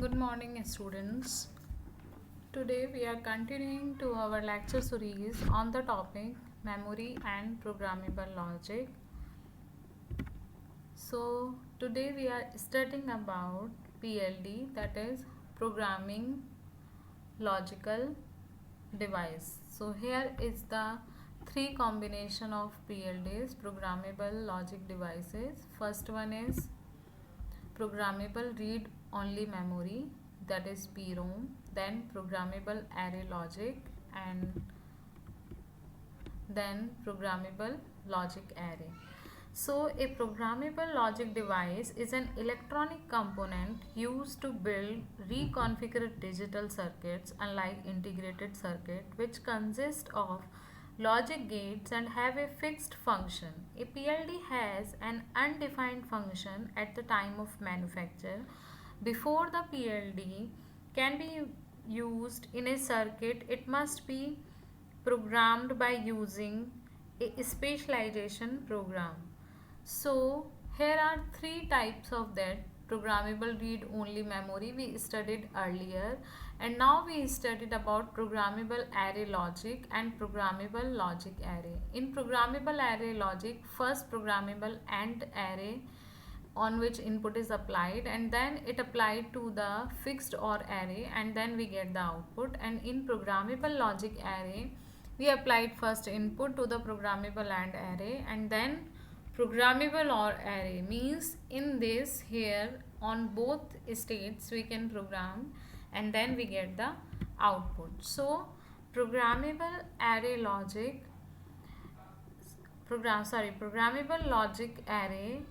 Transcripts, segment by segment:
Good morning, students. Today we are continuing to our lecture series on the topic memory and programmable logic. So, today we are studying about PLD, that is programming logical device. So, here is the three combination of PLDs, programmable logic devices. First one is programmable read only memory, that is PROM, then programmable array logic, and then programmable logic array. So a programmable logic device is an electronic component used to build reconfigured digital circuits, unlike integrated circuit, which consist of logic gates and have a fixed function. A PLD has an undefined function at the time of manufacture. Before the PLD can be used in a circuit, it must be programmed by using a specialization program. So here are three types of that programmable read only memory we studied earlier, and now we studied about programmable array logic and programmable logic array. In programmable array logic, first programmable AND array on which input is applied, and then it applied to the fixed OR array, and then we get the output. And in programmable logic array, we applied first input to the programmable AND array, and then programmable OR array, means in this here on both states we can program, and then we get the output. So programmable array logic programmable logic array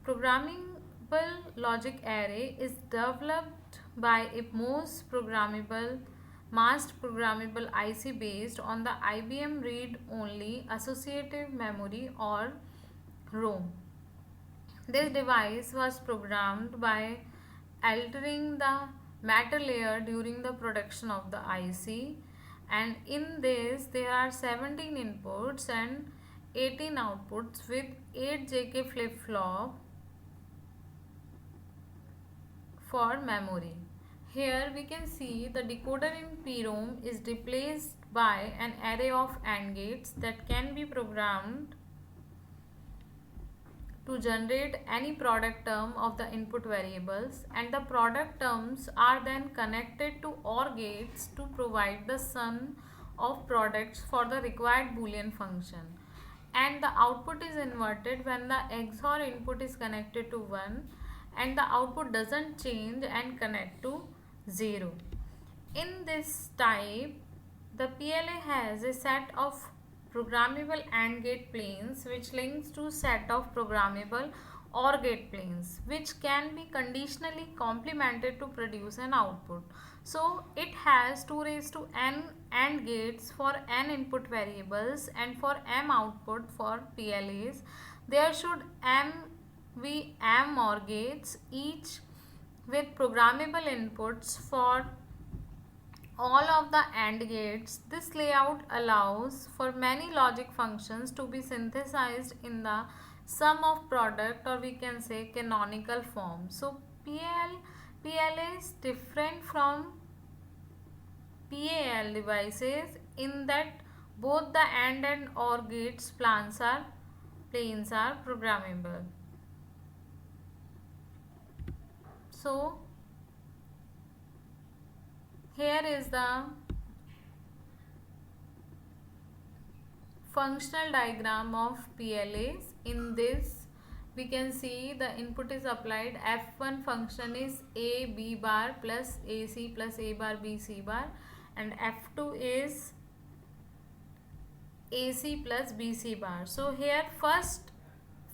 Programmable logic array is developed by a most programmable masked programmable IC based on the IBM read only associative memory, or ROM. This device was programmed by altering the matter layer during the production of the IC, and in this there are 17 inputs and 18 outputs with 8 JK flip-flop for memory. Here we can see the decoder in PROM is replaced by an array of AND gates that can be programmed to generate any product term of the input variables, and the product terms are then connected to OR gates to provide the sum of products for the required Boolean function, and the output is inverted when the XOR input is connected to 1 and the output doesn't change and connect to 0. In this type, the PLA has a set of programmable AND gate planes which links to set of programmable OR gate planes, which can be conditionally complemented to produce an output. So it has 2 raised to n AND gates for n input variables, and for m output for PLAs there should be m OR gates, each with programmable inputs for all of the AND gates. This layout allows for many logic functions to be synthesized in the sum of product, or we can say canonical form. So PLA is different from PAL devices in that both the AND and OR gates planes are programmable. So here is the functional diagram of PLAs. In this we can see the input is applied. F1 function is A B bar plus AC plus A bar B C bar, and F2 is AC plus BC bar. So here first,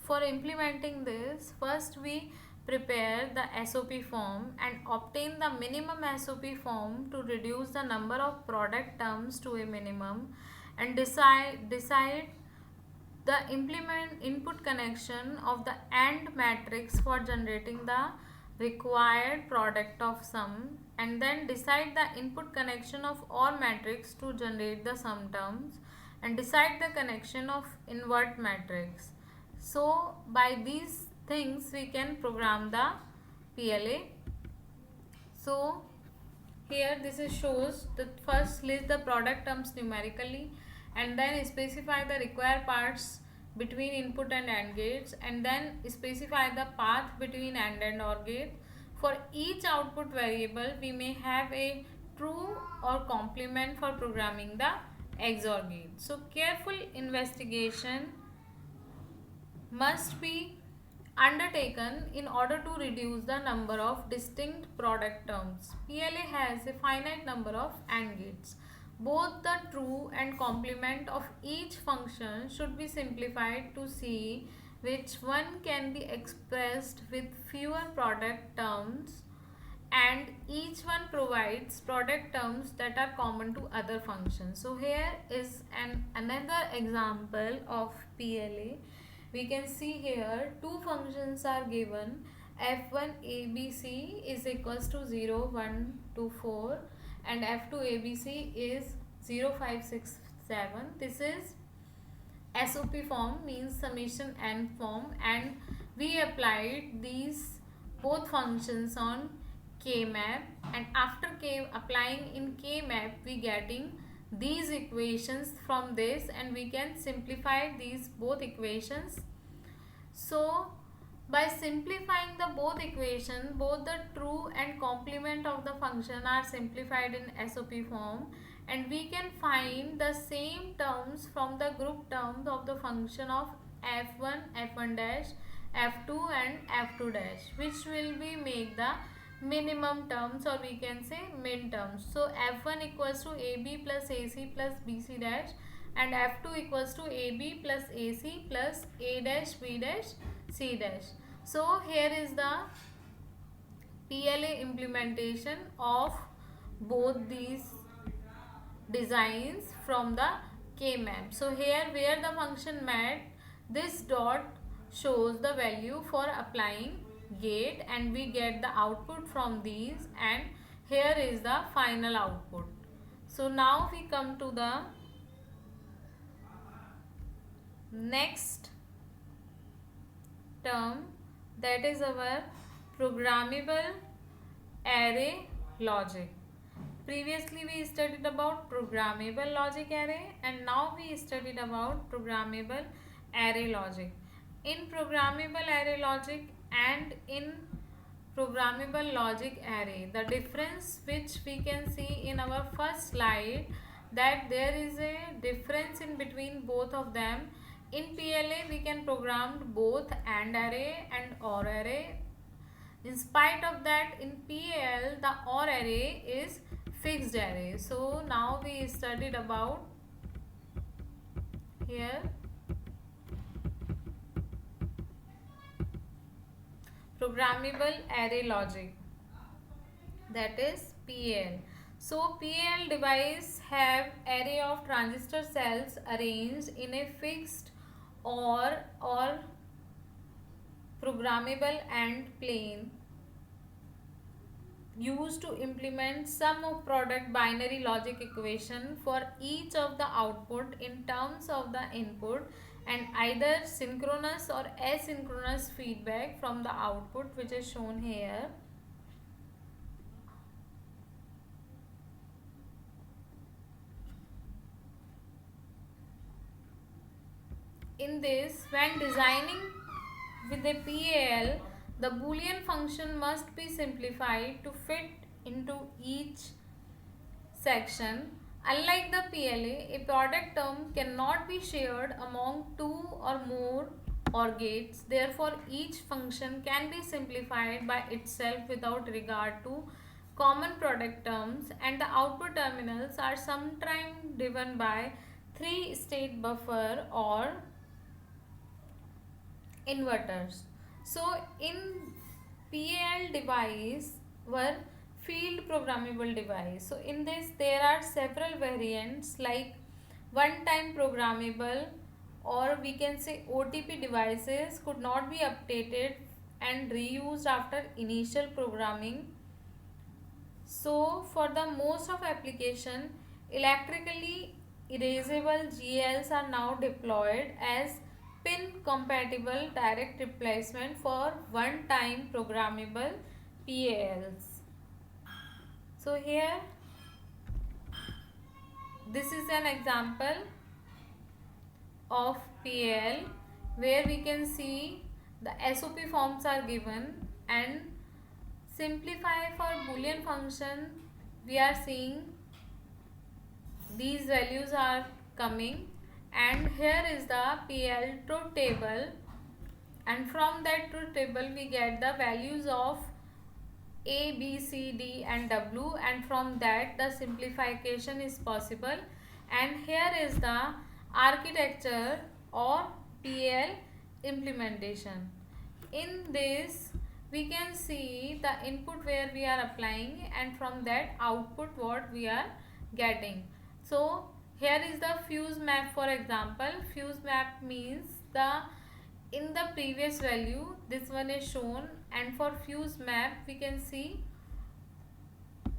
for implementing this, first we prepare the SOP form and obtain the minimum SOP form to reduce the number of product terms to a minimum, and decide the input connection of the AND matrix for generating the required product of sum, and then decide the input connection of OR matrix to generate the sum terms, and decide the connection of invert matrix. So by these things we can program the PLA So here this is shows that first list the product terms numerically and then specify the required parts between input and AND gates, and then specify the path between AND OR gate. For each output variable we may have a true or complement for programming the XOR gate. So careful investigation must be undertaken in order to reduce the number of distinct product terms. PLA has a finite number of AND gates. Both the true and complement of each function should be simplified to see which one can be expressed with fewer product terms, and each one provides product terms that are common to other functions. So here is another example of PLA. We can see here two functions are given. F1 ABC is equals to 0, 1, 2, 4 and F2 ABC is 0, 5, 6, 7. This is SOP form, means summation n form, and we applied these both functions on K-map, and after applying in K-map we getting these equations from this, and we can simplify these both equations. So by simplifying the both equation, both the true and complement of the function are simplified in SOP form, and we can find the same terms from the group terms of the function of f1, f1 dash, f2 and f2 dash, which will be make the minimum terms, or we can say min terms. So f1 equals to ab plus ac plus bc dash, and f2 equals to ab plus ac plus a dash b dash c dash. So here is the PLA implementation of both these designs from the K-map. So here where the function met, this dot shows the value for applying gate, and we get the output from these, and here is the final output. So now we come to the next term, that is our programmable array logic. Previously we studied about programmable logic array, and now we studied about programmable array logic. In programmable array logic and in programmable logic array, the difference which we can see in our first slide, that there is a difference in between both of them. In PLA we can program both AND array and OR array. In spite of that, in PAL the OR array is fixed array. So now we studied about here programmable array logic, that is PAL. So PAL device have array of transistor cells arranged in a fixed or programmable AND plane used to implement sum of product binary logic equation for each of the output in terms of the input, and either synchronous or asynchronous feedback from the output, which is shown here. In this, when designing with a PAL, the Boolean function must be simplified to fit into each section. Unlike the PLA, a product term cannot be shared among two or more OR gates. Therefore, each function can be simplified by itself without regard to common product terms, and the output terminals are sometimes driven by 3-state buffer or inverters. So in PAL device were field programmable device. So in this there are several variants like one-time programmable, or we can say OTP devices could not be updated and reused after initial programming. So for the most of application, electrically erasable GLs are now deployed as pin compatible direct replacement for one-time programmable PALs. So here this is an example of PL where we can see the SOP forms are given, and simplify for Boolean function we are seeing these values are coming, and here is the PL truth table, and from that truth table we get the values of A, B, C, D and W, and from that the simplification is possible. And here is the architecture or PL implementation. In this we can see the input where we are applying, and from that output what we are getting. So here is the fuse map. For example, fuse map means the in the previous value this one is shown, and for fuse map we can see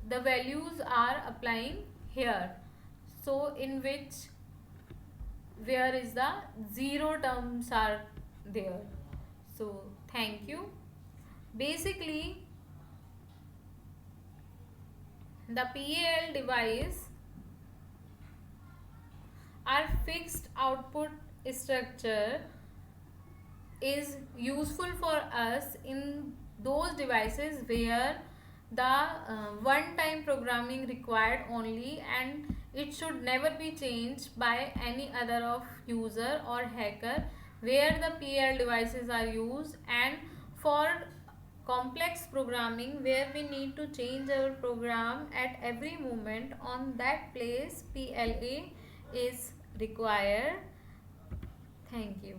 the values are applying here. So in which where is the zero terms are there. So thank you. Basically the PAL device our fixed output structure is useful for us in those devices where the one-time programming required only, and it should never be changed by any other of user or hacker, where the PL devices are used. And for complex programming where we need to change our program at every moment, on that place PLA is required. Thank you.